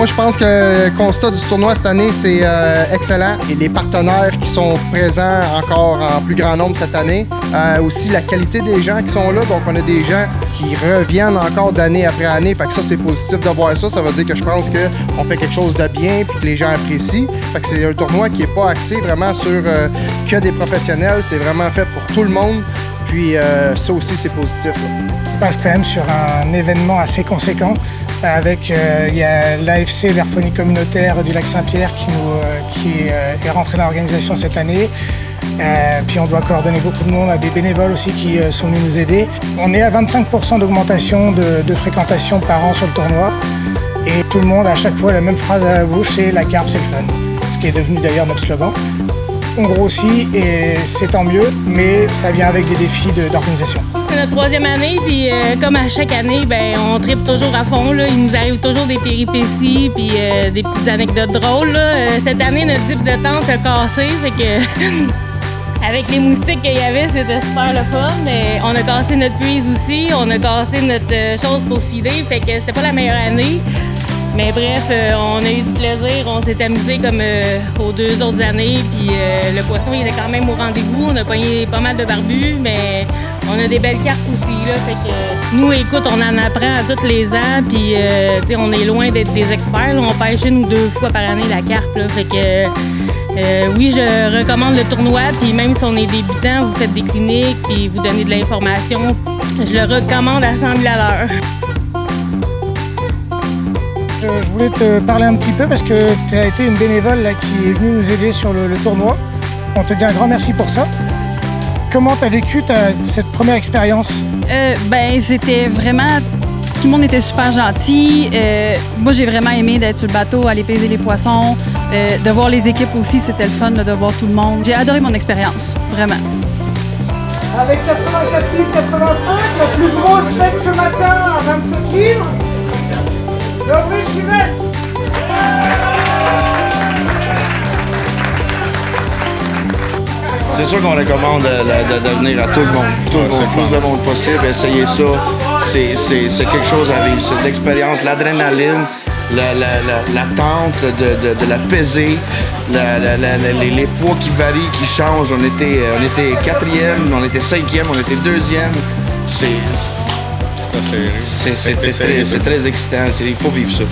Moi, je pense que le constat du tournoi cette année, c'est excellent. Et les partenaires qui sont présents encore en plus grand nombre cette année. Aussi, la qualité des gens qui sont là. Donc, on a des gens qui reviennent encore d'année après année. Fait que ça, c'est positif de voir ça. Ça veut dire que je pense qu'on fait quelque chose de bien et que les gens apprécient. Fait que c'est un tournoi qui n'est pas axé vraiment sur que des professionnels. C'est vraiment fait pour tout le monde. Puis ça aussi, c'est positif. On passe quand même sur un événement assez conséquent. Avec, il y a l'AFC, l'Airphonie communautaire du lac Saint-Pierre qui est rentré dans l'organisation cette année. Puis on doit coordonner beaucoup de monde, à des bénévoles aussi qui sont venus nous aider. On est à 25% d'augmentation de fréquentation par an sur le tournoi. Et tout le monde a à chaque fois la même phrase à la bouche, c'est la carpe, c'est le fun. Ce qui est devenu d'ailleurs notre slogan. On grossit et c'est tant mieux, mais ça vient avec des défis d'organisation. C'est notre 3e année, puis comme à chaque année, ben, on tripe toujours à fond. Là. Il nous arrive toujours des péripéties, puis des petites anecdotes drôles. Là. Cette année, notre type de tente a cassé, fait que avec les moustiques qu'il y avait, c'était super le fun. Mais on a cassé notre puise aussi, on a cassé notre chose pour filer, fait que c'était pas la meilleure année. Mais bref, on a eu du plaisir, on s'est amusé comme aux 2 autres années, puis le poisson il était quand même au rendez-vous, on a pogné pas mal de barbus, mais on a des belles cartes aussi, là, fait que nous, écoute, on en apprend à tous les ans, puis on est loin d'être des experts, là, on pêche 1 ou 2 fois par année la carpe, là, fait que oui, je recommande le tournoi, puis même si on est débutant, vous faites des cliniques, puis vous donnez de l'information, je le recommande à 100 000 à l'heure. Je voulais te parler un petit peu parce que tu as été une bénévole là, qui est venue nous aider sur le tournoi. On te dit un grand merci pour ça. Comment tu as vécu cette première expérience? C'était vraiment... Tout le monde était super gentil. Moi, j'ai vraiment aimé d'être sur le bateau, aller peser les poissons. De voir les équipes aussi, c'était le fun de voir tout le monde. J'ai adoré mon expérience, vraiment. Avec 84 livres 85, la plus grosse fête ce matin à 27 livres. C'est sûr qu'on recommande de venir à tout le monde, le plus de monde possible, essayer ça. C'est quelque chose à vivre, c'est de l'expérience, l'adrénaline, l'attente de la pesée, les poids qui varient, qui changent. On était 4e, on était 5e, on était 2e. C'est très excitant, il faut vivre ça.